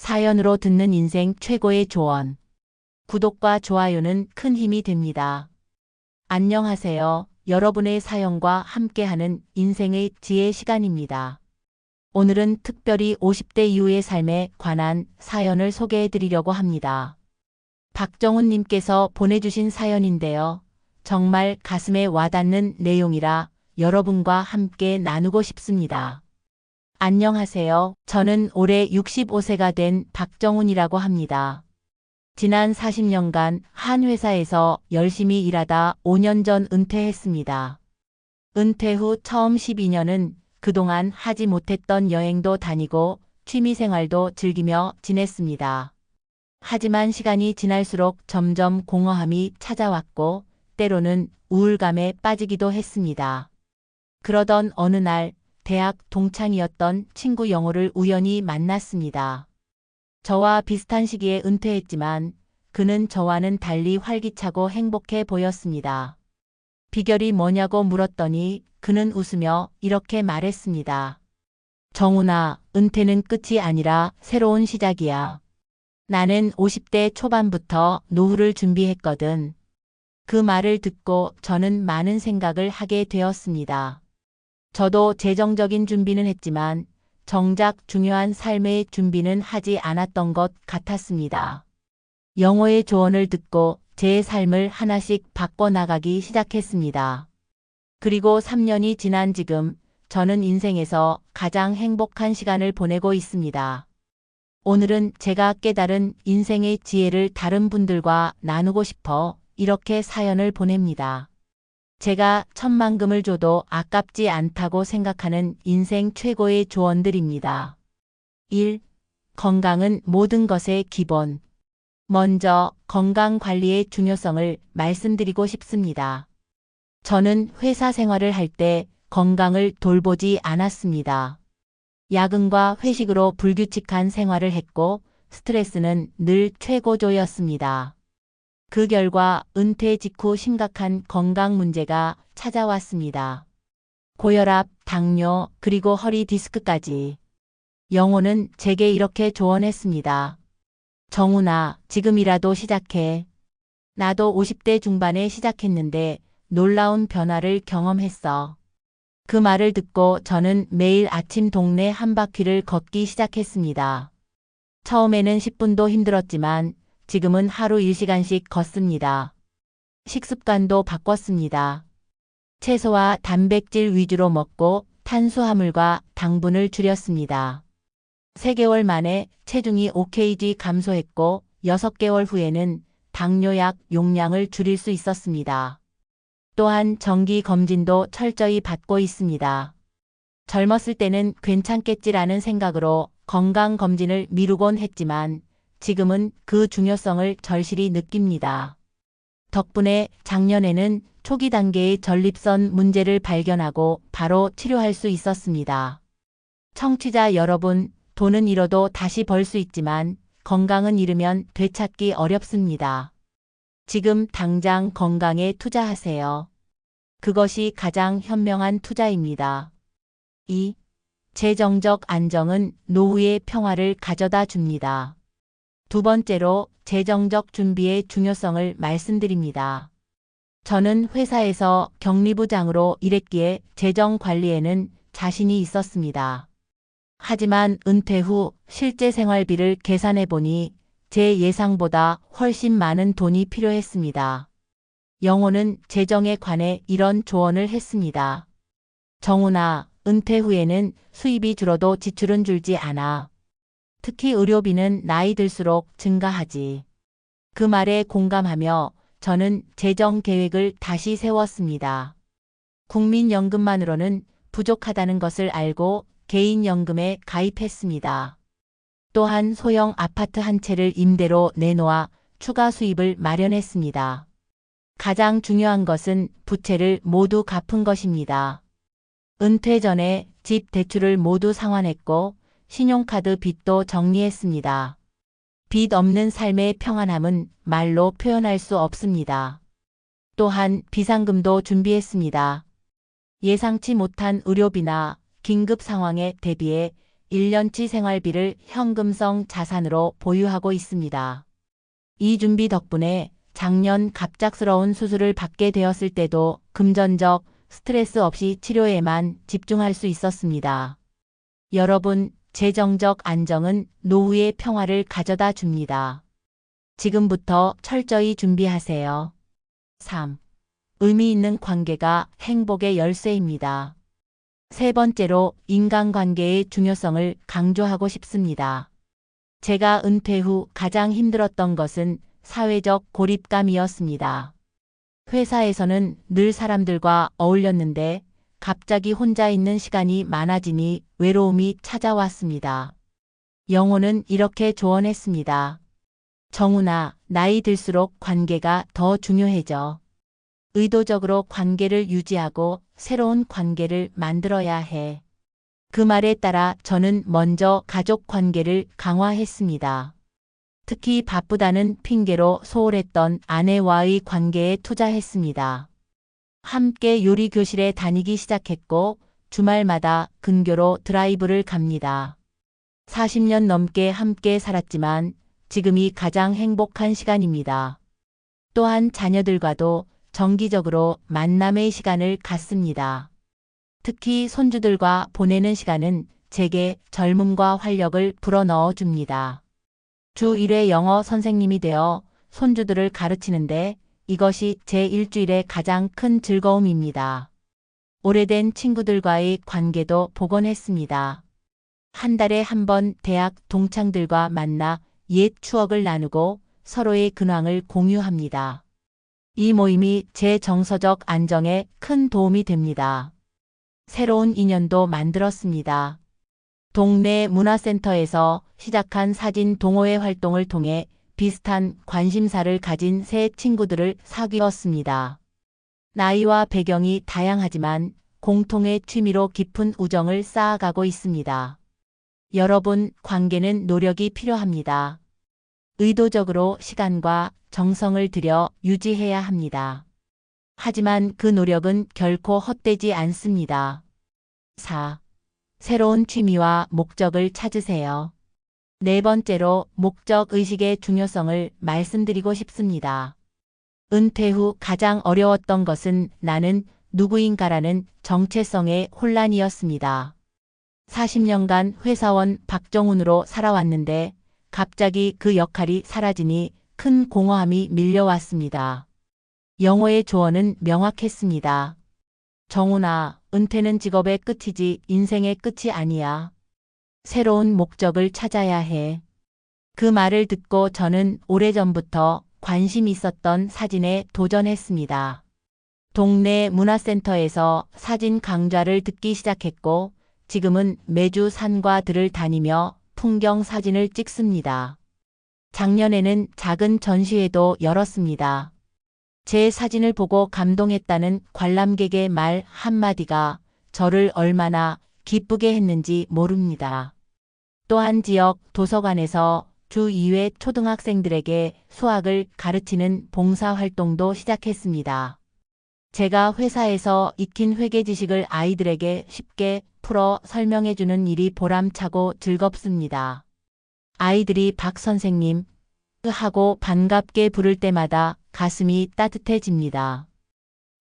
사연으로 듣는 인생 최고의 조언. 구독과 좋아요는 큰 힘이 됩니다. 안녕하세요. 여러분의 사연과 함께하는 인생의 지혜 시간입니다. 오늘은 특별히 50대 이후의 삶에 관한 사연을 소개해 드리려고 합니다. 박정훈님께서 보내주신 사연인데요. 정말 가슴에 와닿는 내용이라 여러분과 함께 나누고 싶습니다. 안녕하세요. 저는 올해 65세가 된 박정훈이라고 합니다. 지난 40년간 한 회사에서 열심히 일하다 5년 전 은퇴했습니다. 은퇴 후 처음 12년은 그동안 하지 못했던 여행도 다니고 취미생활도 즐기며 지냈습니다. 하지만 시간이 지날수록 점점 공허함이 찾아왔고 때로는 우울감에 빠지기도 했습니다. 그러던 어느 날 대학 동창이었던 친구 영호를 우연히 만났습니다. 저와 비슷한 시기에 은퇴했지만 그는 저와는 달리 활기차고 행복해 보였습니다. 비결이 뭐냐고 물었더니 그는 웃으며 이렇게 말했습니다. 정훈아, 은퇴는 끝이 아니라 새로운 시작이야. 나는 50대 초반부터 노후를 준비했거든. 그 말을 듣고 저는 많은 생각을 하게 되었습니다. 저도 재정적인 준비는 했지만 정작 중요한 삶의 준비는 하지 않았던 것 같았습니다. 영호의 조언을 듣고 제 삶을 하나씩 바꿔나가기 시작했습니다. 그리고 3년이 지난 지금 저는 인생에서 가장 행복한 시간을 보내고 있습니다. 오늘은 제가 깨달은 인생의 지혜를 다른 분들과 나누고 싶어 이렇게 사연을 보냅니다. 제가 천만금을 줘도 아깝지 않다고 생각하는 인생 최고의 조언들입니다. 1. 건강은 모든 것의 기본. 먼저 건강 관리의 중요성을 말씀드리고 싶습니다. 저는 회사 생활을 할 때 건강을 돌보지 않았습니다. 야근과 회식으로 불규칙한 생활을 했고 스트레스는 늘 최고조였습니다. 그 결과 은퇴 직후 심각한 건강 문제가 찾아왔습니다. 고혈압, 당뇨, 그리고 허리 디스크까지. 영호는 제게 이렇게 조언했습니다. 정훈아, 지금이라도 시작해. 나도 50대 중반에 시작했는데 놀라운 변화를 경험했어. 그 말을 듣고 저는 매일 아침 동네 한 바퀴를 걷기 시작했습니다. 처음에는 10분도 힘들었지만 지금은 하루 1시간씩 걷습니다. 식습관도 바꿨습니다. 채소와 단백질 위주로 먹고 탄수화물과 당분을 줄였습니다. 3개월 만에 체중이 5kg 감소했고 6개월 후에는 당뇨약 용량을 줄일 수 있었습니다. 또한 정기 검진도 철저히 받고 있습니다. 젊었을 때는 괜찮겠지라는 생각으로 건강검진을 미루곤 했지만 지금은 그 중요성을 절실히 느낍니다. 덕분에 작년에는 초기 단계의 전립선 문제를 발견하고 바로 치료할 수 있었습니다. 청취자 여러분, 돈은 잃어도 다시 벌 수 있지만 건강은 잃으면 되찾기 어렵습니다. 지금 당장 건강에 투자하세요. 그것이 가장 현명한 투자입니다. 2. 재정적 안정은 노후의 평화를 가져다 줍니다. 두 번째로 재정적 준비의 중요성을 말씀드립니다. 저는 회사에서 격리부장으로 일했기에 재정 관리에는 자신이 있었습니다. 하지만 은퇴 후 실제 생활비를 계산해 보니 제 예상보다 훨씬 많은 돈이 필요했습니다. 영호는 재정에 관해 이런 조언을 했습니다. 정훈아, 은퇴 후에는 수입이 줄어도 지출은 줄지 않아. 특히 의료비는 나이 들수록 증가하지. 그 말에 공감하며 저는 재정 계획을 다시 세웠습니다. 국민연금만으로는 부족하다는 것을 알고 개인연금에 가입했습니다. 또한 소형 아파트 한 채를 임대로 내놓아 추가 수입을 마련했습니다. 가장 중요한 것은 부채를 모두 갚은 것입니다. 은퇴 전에 집 대출을 모두 상환했고 신용카드 빚도 정리했습니다. 빚 없는 삶의 평안함은 말로 표현할 수 없습니다. 또한 비상금도 준비했습니다. 예상치 못한 의료비나 긴급 상황에 대비해 1년치 생활비를 현금성 자산으로 보유하고 있습니다. 이 준비 덕분에 작년 갑작스러운 수술을 받게 되었을 때도 금전적 스트레스 없이 치료에만 집중할 수 있었습니다. 여러분, 재정적 안정은 노후의 평화를 가져다 줍니다. 지금부터 철저히 준비하세요. 3. 의미 있는 관계가 행복의 열쇠입니다. 세 번째로 인간관계의 중요성을 강조하고 싶습니다. 제가 은퇴 후 가장 힘들었던 것은 사회적 고립감이었습니다. 회사에서는 늘 사람들과 어울렸는데 갑자기 혼자 있는 시간이 많아지니 외로움이 찾아왔습니다. 영호는 이렇게 조언했습니다. 정훈아, 나이 들수록 관계가 더 중요해져. 의도적으로 관계를 유지하고 새로운 관계를 만들어야 해. 그 말에 따라 저는 먼저 가족 관계를 강화했습니다. 특히 바쁘다는 핑계로 소홀했던 아내와의 관계에 투자했습니다. 함께 요리 교실에 다니기 시작했고 주말마다 근교로 드라이브를 갑니다. 40년 넘게 함께 살았지만 지금이 가장 행복한 시간입니다. 또한 자녀들과도 정기적으로 만남의 시간을 갖습니다. 특히 손주들과 보내는 시간은 제게 젊음과 활력을 불어넣어 줍니다. 주 1회 영어 선생님이 되어 손주들을 가르치는데 이것이 제 일주일의 가장 큰 즐거움입니다. 오래된 친구들과의 관계도 복원했습니다. 한 달에 한 번 대학 동창들과 만나 옛 추억을 나누고 서로의 근황을 공유합니다. 이 모임이 제 정서적 안정에 큰 도움이 됩니다. 새로운 인연도 만들었습니다. 동네 문화센터에서 시작한 사진 동호회 활동을 통해 비슷한 관심사를 가진 새 친구들을 사귀었습니다. 나이와 배경이 다양하지만 공통의 취미로 깊은 우정을 쌓아가고 있습니다. 여러분, 관계는 노력이 필요합니다. 의도적으로 시간과 정성을 들여 유지해야 합니다. 하지만 그 노력은 결코 헛되지 않습니다. 4. 새로운 취미와 목적을 찾으세요. 네 번째로 목적 의식의 중요성을 말씀드리고 싶습니다. 은퇴 후 가장 어려웠던 것은 나는 누구인가라는 정체성의 혼란이었습니다. 40년간 회사원 박정훈으로 살아왔는데 갑자기 그 역할이 사라지니 큰 공허함이 밀려왔습니다. 영호의 조언은 명확했습니다. 정훈아, 은퇴는 직업의 끝이지 인생의 끝이 아니야. 새로운 목적을 찾아야 해. 그 말을 듣고 저는 오래전부터 관심 있었던 사진에 도전했습니다. 동네 문화센터에서 사진 강좌를 듣기 시작했고 지금은 매주 산과 들을 다니며 풍경 사진을 찍습니다. 작년에는 작은 전시회도 열었습니다. 제 사진을 보고 감동했다는 관람객의 말 한마디가 저를 얼마나 기쁘게 했는지 모릅니다. 또한 지역 도서관에서 주 2회 초등학생들에게 수학을 가르치는 봉사활동도 시작했습니다. 제가 회사에서 익힌 회계 지식을 아이들에게 쉽게 풀어 설명해주는 일이 보람차고 즐겁습니다. 아이들이 박 선생님 하고 반갑게 부를 때마다 가슴이 따뜻해집니다.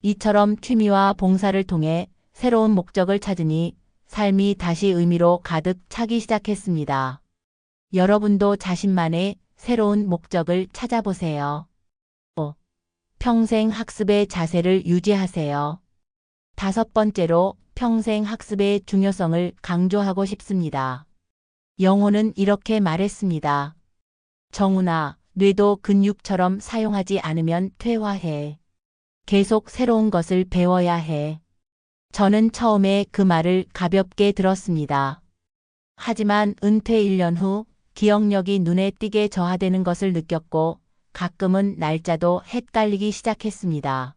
이처럼 취미와 봉사를 통해 새로운 목적을 찾으니 삶이 다시 의미로 가득 차기 시작했습니다. 여러분도 자신만의 새로운 목적을 찾아보세요. 5. 평생 학습의 자세를 유지하세요. 다섯 번째로 평생 학습의 중요성을 강조하고 싶습니다. 영호는 이렇게 말했습니다. 정훈아, 뇌도 근육처럼 사용하지 않으면 퇴화해. 계속 새로운 것을 배워야 해. 저는 처음에 그 말을 가볍게 들었습니다. 하지만 은퇴 1년 후 기억력이 눈에 띄게 저하되는 것을 느꼈고 가끔은 날짜도 헷갈리기 시작했습니다.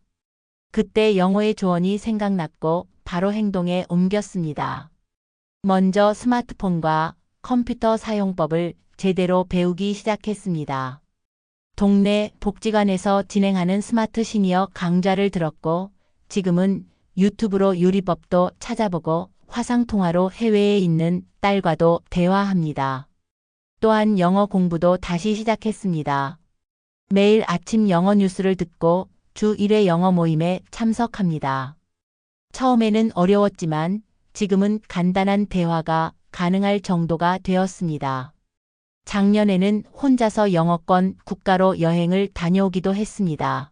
그때 영호의 조언이 생각났고 바로 행동에 옮겼습니다. 먼저 스마트폰과 컴퓨터 사용법을 제대로 배우기 시작했습니다. 동네 복지관에서 진행하는 스마트 시니어 강좌를 들었고 지금은 유튜브로 요리법도 찾아보고 화상통화로 해외에 있는 딸과도 대화합니다. 또한 영어 공부도 다시 시작했습니다. 매일 아침 영어 뉴스를 듣고 주 1회 영어 모임에 참석합니다. 처음에는 어려웠지만 지금은 간단한 대화가 가능할 정도가 되었습니다. 작년에는 혼자서 영어권 국가로 여행을 다녀오기도 했습니다.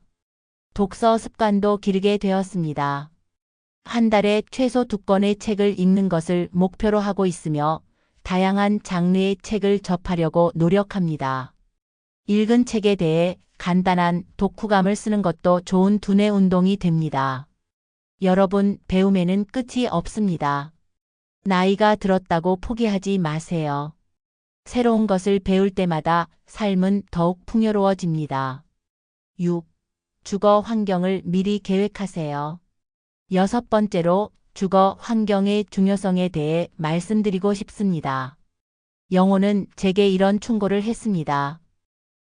독서 습관도 기르게 되었습니다. 한 달에 최소 2권의 책을 읽는 것을 목표로 하고 있으며 다양한 장르의 책을 접하려고 노력합니다. 읽은 책에 대해 간단한 독후감을 쓰는 것도 좋은 두뇌 운동이 됩니다. 여러분, 배움에는 끝이 없습니다. 나이가 들었다고 포기하지 마세요. 새로운 것을 배울 때마다 삶은 더욱 풍요로워집니다. 6. 주거 환경을 미리 계획하세요. 6번째로 주거 환경의 중요성에 대해 말씀드리고 싶습니다. 영호는 제게 이런 충고를 했습니다.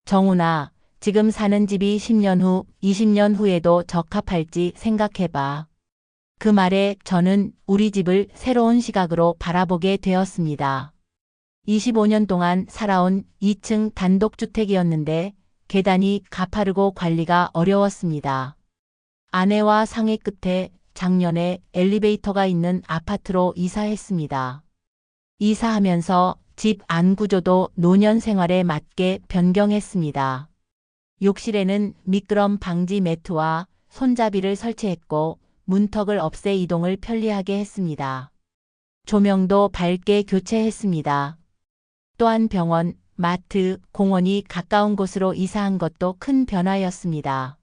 정훈아, 지금 사는 집이 10년 후, 20년 후에도 적합할지 생각해봐. 그 말에 저는 우리 집을 새로운 시각으로 바라보게 되었습니다. 25년 동안 살아온 2층 단독주택이었는데 계단이 가파르고 관리가 어려웠습니다. 아내와 상의 끝에 작년에 엘리베이터가 있는 아파트로 이사했습니다. 이사하면서 집 안 구조도 노년 생활에 맞게 변경했습니다. 욕실에는 미끄럼 방지 매트와 손잡이를 설치했고 문턱을 없애 이동을 편리하게 했습니다. 조명도 밝게 교체했습니다. 또한 병원, 마트, 공원이 가까운 곳으로 이사한 것도 큰 변화였습니다.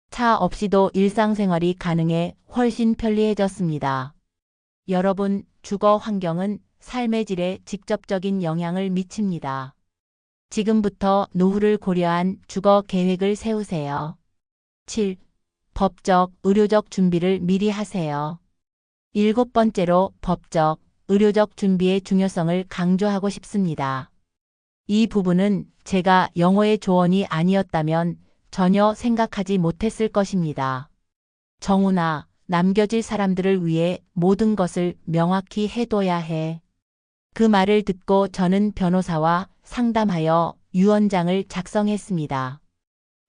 차 없이도 일상생활이 가능해 훨씬 편리해졌습니다. 여러분, 주거 환경은 삶의 질에 직접적인 영향을 미칩니다. 지금부터 노후를 고려한 주거 계획을 세우세요. 7. 법적, 의료적 준비를 미리 하세요. 7번째로 법적, 의료적 준비의 중요성을 강조하고 싶습니다. 이 부분은 제가 영어의 조언이 아니었다면 전혀 생각하지 못했을 것입니다. 정훈아, 남겨질 사람들을 위해 모든 것을 명확히 해둬야 해. 그 말을 듣고 저는 변호사와 상담하여 유언장을 작성했습니다.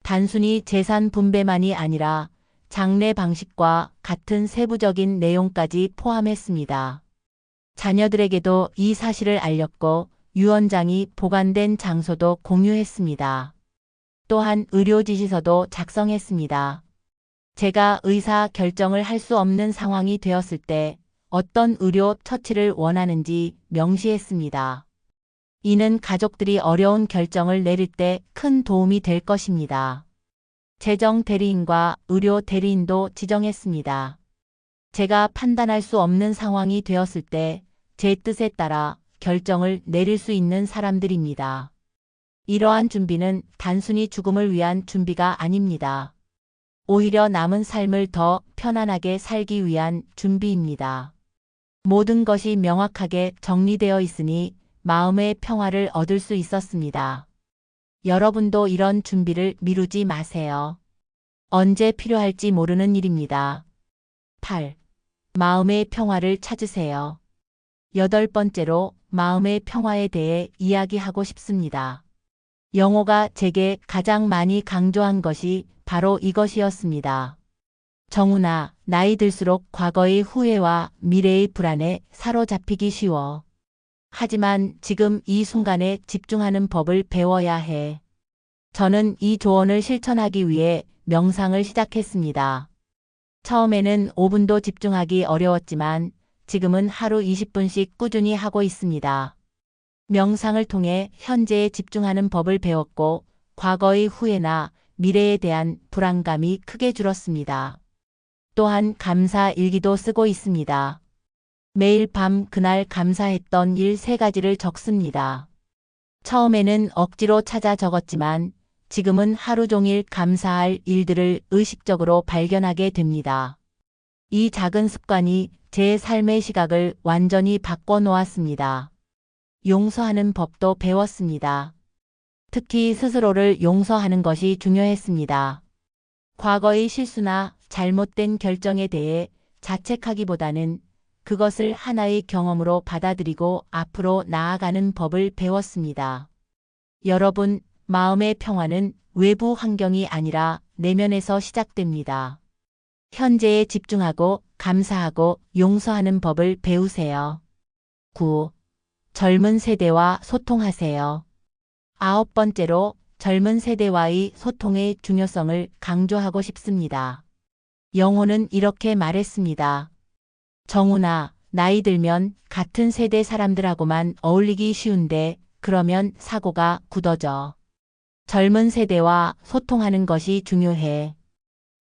단순히 재산 분배만이 아니라 장래 방식과 같은 세부적인 내용까지 포함했습니다. 자녀들에게도 이 사실을 알렸고 유언장이 보관된 장소도 공유했습니다. 또한 의료 지시서도 작성했습니다. 제가 의사 결정을 할 수 없는 상황이 되었을 때 어떤 의료 처치를 원하는지 명시했습니다. 이는 가족들이 어려운 결정을 내릴 때 큰 도움이 될 것입니다. 재정 대리인과 의료 대리인도 지정했습니다. 제가 판단할 수 없는 상황이 되었을 때 제 뜻에 따라 결정을 내릴 수 있는 사람들입니다. 이러한 준비는 단순히 죽음을 위한 준비가 아닙니다. 오히려 남은 삶을 더 편안하게 살기 위한 준비입니다. 모든 것이 명확하게 정리되어 있으니 마음의 평화를 얻을 수 있었습니다. 여러분도 이런 준비를 미루지 마세요. 언제 필요할지 모르는 일입니다. 8. 마음의 평화를 찾으세요. 8번째로 마음의 평화에 대해 이야기하고 싶습니다. 영호가 제게 가장 많이 강조한 것이 바로 이것이었습니다. 정훈아, 나이 들수록 과거의 후회와 미래의 불안에 사로잡히기 쉬워. 하지만 지금 이 순간에 집중하는 법을 배워야 해. 저는 이 조언을 실천하기 위해 명상을 시작했습니다. 처음에는 5분도 집중하기 어려웠지만 지금은 하루 20분씩 꾸준히 하고 있습니다. 명상을 통해 현재에 집중하는 법을 배웠고 과거의 후회나 미래에 대한 불안감이 크게 줄었습니다. 또한 감사 일기도 쓰고 있습니다. 매일 밤 그날 감사했던 일 3가지를 적습니다. 처음에는 억지로 찾아 적었지만 지금은 하루 종일 감사할 일들을 의식적으로 발견하게 됩니다. 이 작은 습관이 제 삶의 시각을 완전히 바꿔놓았습니다. 용서하는 법도 배웠습니다. 특히 스스로를 용서하는 것이 중요했습니다. 과거의 실수나 잘못된 결정에 대해 자책하기보다는 그것을 하나의 경험으로 받아들이고 앞으로 나아가는 법을 배웠습니다. 여러분, 마음의 평화는 외부 환경이 아니라 내면에서 시작됩니다. 현재에 집중하고 감사하고 용서하는 법을 배우세요. 9. 젊은 세대와 소통하세요. 9번째로 젊은 세대와의 소통의 중요성을 강조하고 싶습니다. 영호는 이렇게 말했습니다. 정훈아, 나이 들면 같은 세대 사람들하고만 어울리기 쉬운데 그러면 사고가 굳어져. 젊은 세대와 소통하는 것이 중요해.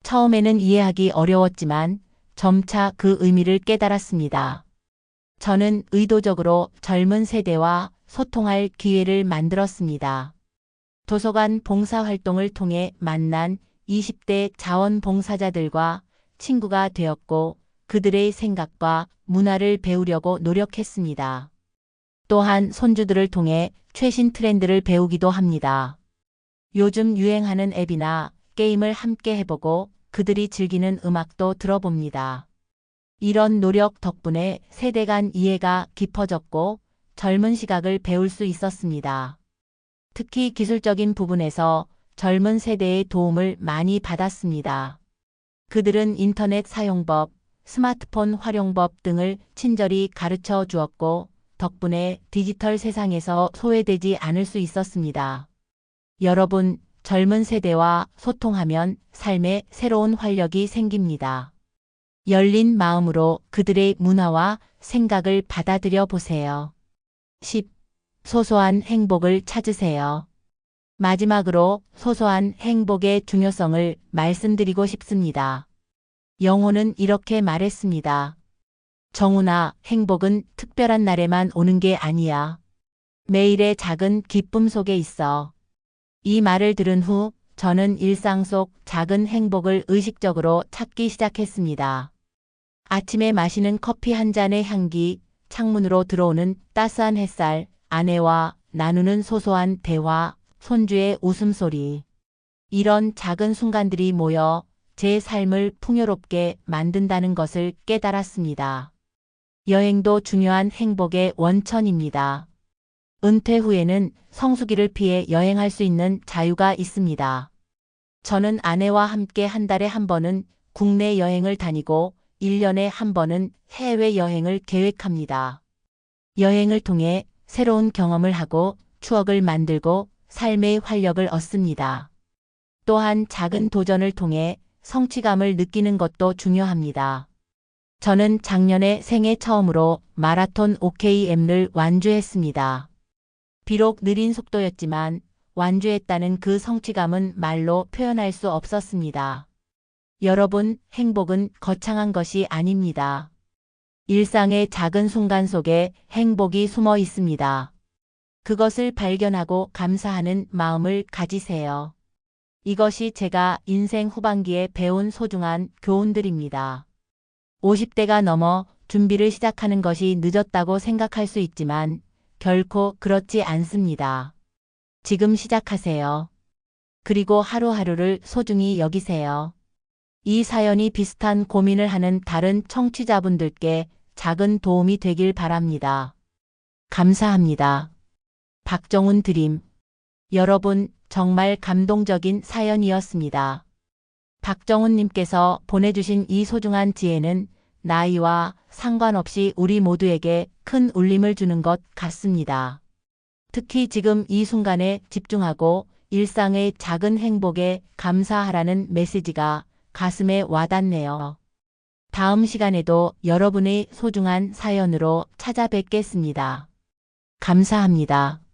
처음에는 이해하기 어려웠지만 점차 그 의미를 깨달았습니다. 저는 의도적으로 젊은 세대와 소통할 기회를 만들었습니다. 도서관 봉사활동을 통해 만난 20대 자원봉사자들과 친구가 되었고 그들의 생각과 문화를 배우려고 노력했습니다. 또한 손주들을 통해 최신 트렌드를 배우기도 합니다. 요즘 유행하는 앱이나 게임을 함께 해보고 그들이 즐기는 음악도 들어봅니다. 이런 노력 덕분에 세대 간 이해가 깊어졌고 젊은 시각을 배울 수 있었습니다. 특히 기술적인 부분에서 젊은 세대의 도움을 많이 받았습니다. 그들은 인터넷 사용법, 스마트폰 활용법 등을 친절히 가르쳐 주었고 덕분에 디지털 세상에서 소외되지 않을 수 있었습니다. 여러분, 젊은 세대와 소통하면 삶에 새로운 활력이 생깁니다. 열린 마음으로 그들의 문화와 생각을 받아들여 보세요. 10. 소소한 행복을 찾으세요. 마지막으로 소소한 행복의 중요성을 말씀드리고 싶습니다. 영호는 이렇게 말했습니다. 정훈아, 행복은 특별한 날에만 오는 게 아니야. 매일의 작은 기쁨 속에 있어. 이 말을 들은 후 저는 일상 속 작은 행복을 의식적으로 찾기 시작했습니다. 아침에 마시는 커피 한 잔의 향기, 창문으로 들어오는 따스한 햇살, 아내와 나누는 소소한 대화, 손주의 웃음소리. 이런 작은 순간들이 모여 제 삶을 풍요롭게 만든다는 것을 깨달았습니다. 여행도 중요한 행복의 원천입니다. 은퇴 후에는 성수기를 피해 여행할 수 있는 자유가 있습니다. 저는 아내와 함께 한 달에 한 번은 국내 여행을 다니고 1년에 한 번은 해외여행을 계획합니다. 여행을 통해 새로운 경험을 하고 추억을 만들고 삶의 활력을 얻습니다. 또한 작은 도전을 통해 성취감을 느끼는 것도 중요합니다. 저는 작년에 생애 처음으로 마라톤 OKM를 완주했습니다. 비록 느린 속도였지만 완주했다는 그 성취감은 말로 표현할 수 없었습니다. 여러분, 행복은 거창한 것이 아닙니다. 일상의 작은 순간 속에 행복이 숨어 있습니다. 그것을 발견하고 감사하는 마음을 가지세요. 이것이 제가 인생 후반기에 배운 소중한 교훈들입니다. 50대가 넘어 준비를 시작하는 것이 늦었다고 생각할 수 있지만 결코 그렇지 않습니다. 지금 시작하세요. 그리고 하루하루를 소중히 여기세요. 이 사연이 비슷한 고민을 하는 다른 청취자분들께 작은 도움이 되길 바랍니다. 감사합니다. 박정훈 드림. 여러분, 정말 감동적인 사연이었습니다. 박정훈님께서 보내주신 이 소중한 지혜는 나이와 상관없이 우리 모두에게 큰 울림을 주는 것 같습니다. 특히 지금 이 순간에 집중하고 일상의 작은 행복에 감사하라는 메시지가 가슴에 와닿네요. 다음 시간에도 여러분의 소중한 사연으로 찾아뵙겠습니다. 감사합니다.